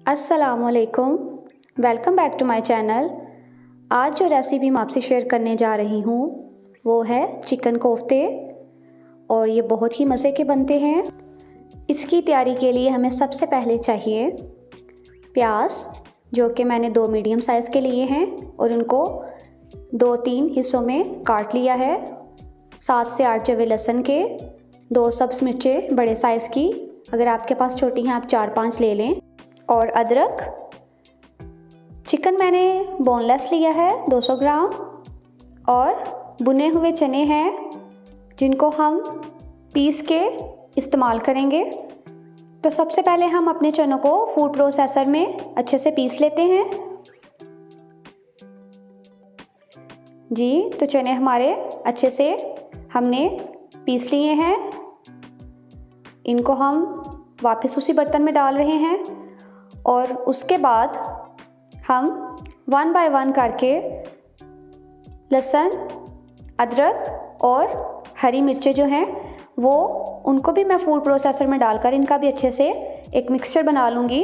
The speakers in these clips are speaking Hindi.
अस्सलामुअलैकुम, welcome back to my channel. आज जो रेसिपी मैं आपसे शेयर करने जा रही हूँ वो है चिकन कोफ्ते और ये बहुत ही मज़े के बनते हैं। इसकी तैयारी के लिए हमें सबसे पहले चाहिए प्याज, जो कि मैंने 2 मीडियम साइज़ के लिए हैं और उनको 2-3 हिस्सों में काट लिया है। 7 से 8 जवे लहसुन के, 2 सब्ज़ मिर्चें बड़े साइज़ की, अगर आपके पास छोटी हैं आप 4-5 ले लें, और अदरक। चिकन मैंने बोनलेस लिया है 200 ग्राम और भुने हुए चने हैं जिनको हम पीस के इस्तेमाल करेंगे। तो सबसे पहले हम अपने चनों को फूड प्रोसेसर में अच्छे से पीस लेते हैं। जी, तो चने हमारे अच्छे से हमने पीस लिए हैं। इनको हम वापस उसी बर्तन में डाल रहे हैं और उसके बाद हम 1 बाय 1 करके लहसुन, अदरक और हरी मिर्चें जो हैं वो उनको भी मैं फूड प्रोसेसर में डालकर इनका भी अच्छे से एक मिक्सचर बना लूँगी।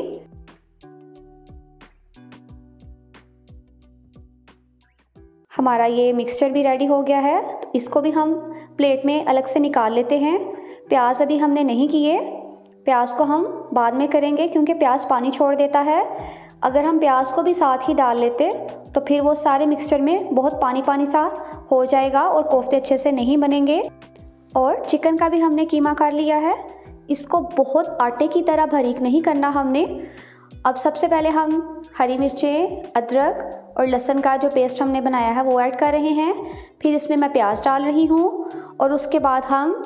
हमारा ये मिक्सचर भी रेडी हो गया है, तो इसको भी हम प्लेट में अलग से निकाल लेते हैं। प्याज अभी हमने नहीं किए, प्याज को हम बाद में करेंगे क्योंकि प्याज पानी छोड़ देता है। अगर हम प्याज को भी साथ ही डाल लेते तो फिर वो सारे मिक्सचर में बहुत पानी पानी सा हो जाएगा और कोफ्ते अच्छे से नहीं बनेंगे। और चिकन का भी हमने कीमा कर लिया है। इसको बहुत आटे की तरह बारीक नहीं करना हमने। अब सबसे पहले हम हरी मिर्चें, अदरक और लहसुन का जो पेस्ट हमने बनाया है वो ऐड कर रहे हैं। फिर इसमें मैं प्याज डाल रही हूँ और उसके बाद हम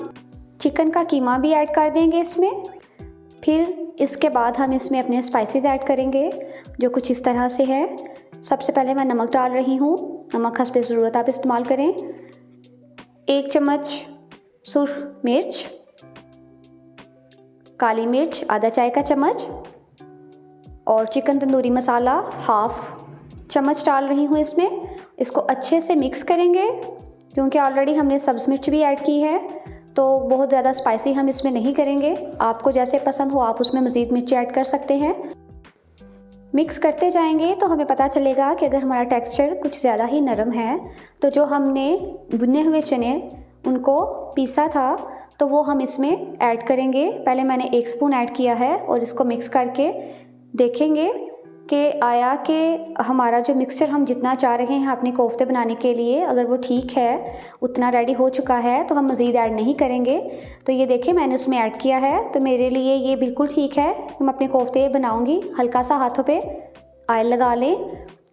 चिकन का कीमा भी ऐड कर देंगे इसमें। फिर इसके बाद हम इसमें अपने स्पाइसेस ऐड करेंगे जो कुछ इस तरह से है। सबसे पहले मैं नमक डाल रही हूँ, नमक हस्ब ज़रूरत आप इस्तेमाल करें। 1 चम्मच सुर्ख मिर्च, काली मिर्च आधा चाय का चम्मच और चिकन तंदूरी मसाला 1/2 चम्मच डाल रही हूँ इसमें। इसको अच्छे से मिक्स करेंगे क्योंकि ऑलरेडी हमने सब्ज़ मिर्च भी ऐड की है, तो बहुत ज़्यादा स्पाइसी हम इसमें नहीं करेंगे। आपको जैसे पसंद हो आप उसमें मज़ीद मिर्ची ऐड कर सकते हैं। मिक्स करते जाएंगे तो हमें पता चलेगा कि अगर हमारा टेक्सचर कुछ ज़्यादा ही नरम है तो जो हमने भुने हुए चने उनको पीसा था तो वो हम इसमें ऐड करेंगे। पहले मैंने 1 स्पून ऐड किया है और इसको मिक्स करके देखेंगे कि आया कि हमारा जो मिक्सचर हम जितना चाह रहे हैं अपने कोफ्ते बनाने के लिए, अगर वो ठीक है, उतना रेडी हो चुका है तो हम मज़ीद ऐड नहीं करेंगे। तो ये देखिए मैंने उसमें ऐड किया है, तो मेरे लिए ये बिल्कुल ठीक है। मैं अपने कोफ्ते बनाऊंगी। हल्का सा हाथों पे ऑयल लगा लें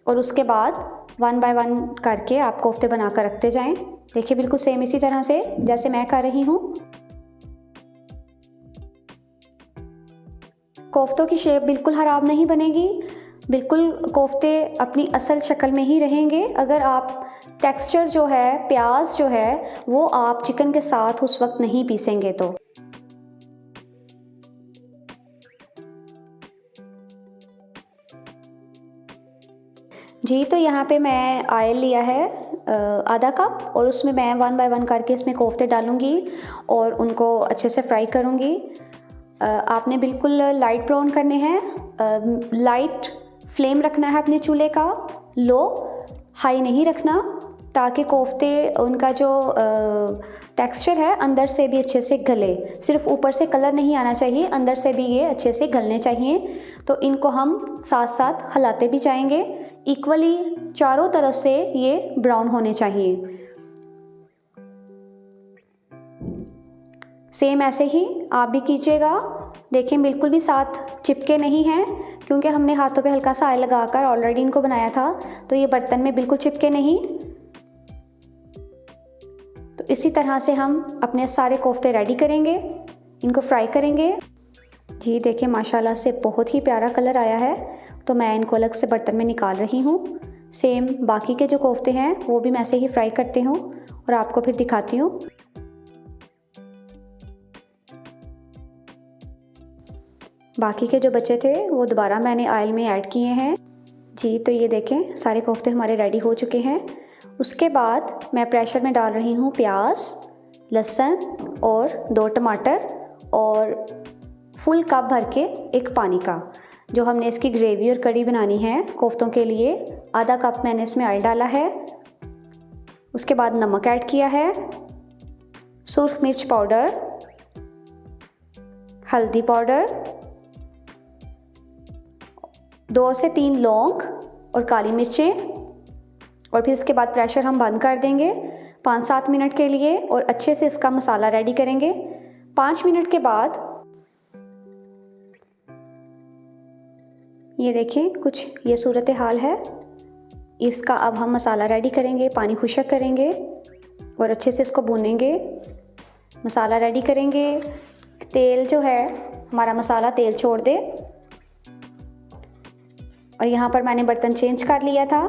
और उसके बाद 1 बाय 1 करके आप कोफ्ते बना कर रखते जाएँ। देखिए बिल्कुल सेम इसी तरह से जैसे मैं कर रही हूँ। कोफ्तों की शेप बिल्कुल ख़राब नहीं बनेगी, बिल्कुल कोफ्ते अपनी असल शक्ल में ही रहेंगे। अगर आप टेक्सचर जो है, प्याज जो है, वो आप चिकन के साथ उस वक्त नहीं पीसेंगे तो। जी, तो यहाँ पे मैं ऑयल लिया है आधा कप और उसमें मैं 1 बाय 1 करके इसमें कोफ्ते डालूँगी और उनको अच्छे से फ्राई करूँगी। आपने बिल्कुल लाइट ब्राउन करने हैं, लाइट फ्लेम रखना है अपने चूल्हे का, लो हाई नहीं रखना, ताकि कोफ्ते उनका जो टेक्सचर है अंदर से भी अच्छे से गले। सिर्फ ऊपर से कलर नहीं आना चाहिए, अंदर से भी ये अच्छे से गलने चाहिए। तो इनको हम साथ साथ हिलाते भी जाएंगे, इक्वली चारों तरफ से ये ब्राउन होने चाहिए। सेम ऐसे ही आप भी कीजिएगा। देखें बिल्कुल भी साथ चिपके नहीं हैं क्योंकि हमने हाथों पे हल्का सा ऑयल लगाकर ऑलरेडी इनको बनाया था, तो ये बर्तन में बिल्कुल चिपके नहीं। तो इसी तरह से हम अपने सारे कोफ्ते रेडी करेंगे, इनको फ्राई करेंगे। जी देखिए माशाल्लाह से बहुत ही प्यारा कलर आया है, तो मैं इनको अलग से बर्तन में निकाल रही हूँ। सेम बाकी के जो कोफ्ते हैं वो भी मैं ऐसे ही फ्राई करती हूँ और आपको फिर दिखाती हूँ। बाकी के जो बचे थे वो दोबारा मैंने ऑयल में ऐड किए हैं। जी, तो ये देखें सारे कोफ्ते हमारे रेडी हो चुके हैं। उसके बाद मैं प्रेशर में डाल रही हूँ प्याज, लहसुन और 2 टमाटर और फुल कप भर के एक पानी का। जो हमने इसकी ग्रेवी और कड़ी बनानी है कोफ्तों के लिए, आधा कप मैंने इसमें ऑयल डाला है। उसके बाद नमक ऐड किया है, सुर्ख मिर्च पाउडर, हल्दी पाउडर, 2 से 3 लौंग और काली मिर्चें, और फिर इसके बाद प्रेशर हम बंद कर देंगे 5-7 मिनट के लिए और अच्छे से इसका मसाला रेडी करेंगे। 5 मिनट के बाद ये देखें कुछ ये सूरत हाल है। इसका अब हम मसाला रेडी करेंगे, पानी खुशक करेंगे और अच्छे से इसको भूनेंगे, मसाला रेडी करेंगे। तेल जो है हमारा मसाला तेल छोड़ दे। और यहाँ पर मैंने बर्तन चेंज कर लिया था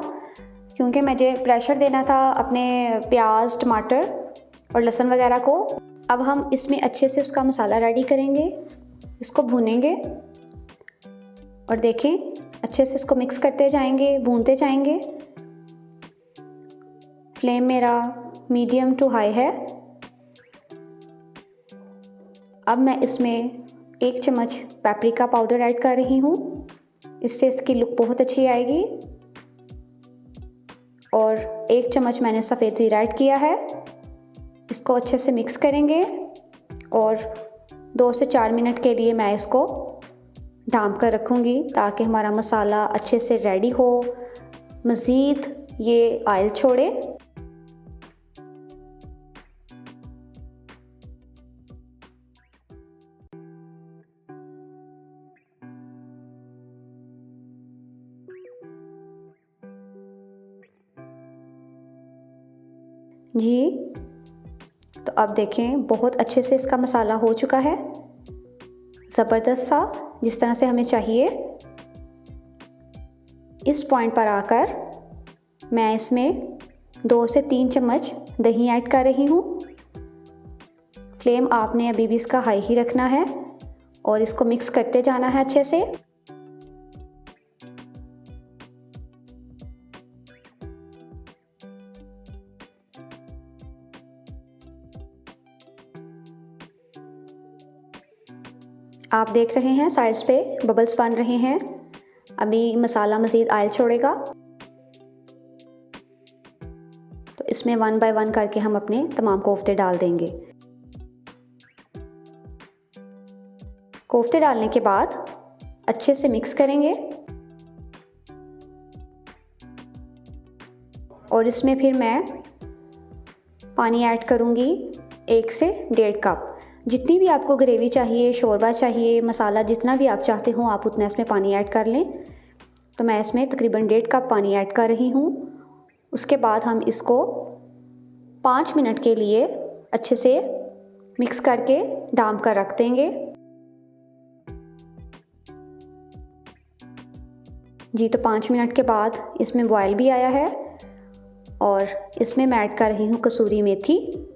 क्योंकि मुझे प्रेशर देना था अपने प्याज, टमाटर और लहसुन वगैरह को। अब हम इसमें अच्छे से उसका मसाला रेडी करेंगे, इसको भूनेंगे और देखें अच्छे से इसको मिक्स करते जाएंगे, भूनते जाएंगे। फ्लेम मेरा मीडियम टू हाई है। अब मैं इसमें 1 चम्मच पेपरिका पाउडर ऐड कर रही हूँ, इससे इसकी लुक बहुत अच्छी आएगी। और 1 चम्मच मैंने सफ़ेद ज़ीरा ऐड किया है। इसको अच्छे से मिक्स करेंगे और 2 से 4 मिनट के लिए मैं इसको ढाँप कर रखूँगी ताकि हमारा मसाला अच्छे से रेडी हो, मज़ीद ये ऑयल छोड़े। जी तो अब देखें बहुत अच्छे से इसका मसाला हो चुका है, ज़बरदस्त सा, जिस तरह से हमें चाहिए। इस पॉइंट पर आकर मैं इसमें 2 से 3 चम्मच दही ऐड कर रही हूँ। फ्लेम आपने अभी भी इसका हाई ही रखना है और इसको मिक्स करते जाना है अच्छे से। आप देख रहे हैं साइड्स पे बबल्स बन रहे हैं, अभी मसाला मज़ीद ऑयल छोड़ेगा। तो इसमें 1 बाय 1 करके हम अपने तमाम कोफ्ते डाल देंगे। कोफ्ते डालने के बाद अच्छे से मिक्स करेंगे और इसमें फिर मैं पानी ऐड करूँगी 1 से 1.5 कप। जितनी भी आपको ग्रेवी चाहिए, शोरबा चाहिए, मसाला जितना भी आप चाहते हो आप उतना इसमें पानी ऐड कर लें। तो मैं इसमें तकरीबन 1.5 कप पानी ऐड कर रही हूँ। उसके बाद हम इसको 5 मिनट के लिए अच्छे से मिक्स करके ढाँप कर रख देंगे। जी तो 5 मिनट के बाद इसमें बॉयल भी आया है और इसमें मैं ऐड कर रही हूँ कसूरी मेथी।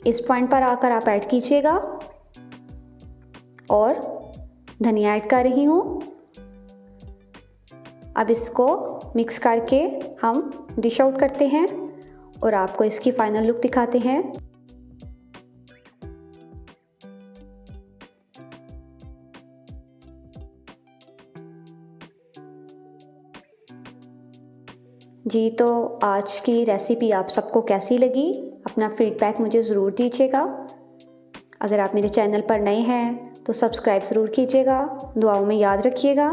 इस पॉइंट पर आकर आप ऐड कीजिएगा और धनिया ऐड कर रही हूँ। अब इसको मिक्स करके हम डिश आउट करते हैं और आपको इसकी फाइनल लुक दिखाते हैं। जी तो आज की रेसिपी आप सबको कैसी लगी, अपना फीडबैक मुझे ज़रूर दीजिएगा। अगर आप मेरे चैनल पर नए हैं तो सब्सक्राइब ज़रूर कीजिएगा। दुआओं में याद रखिएगा।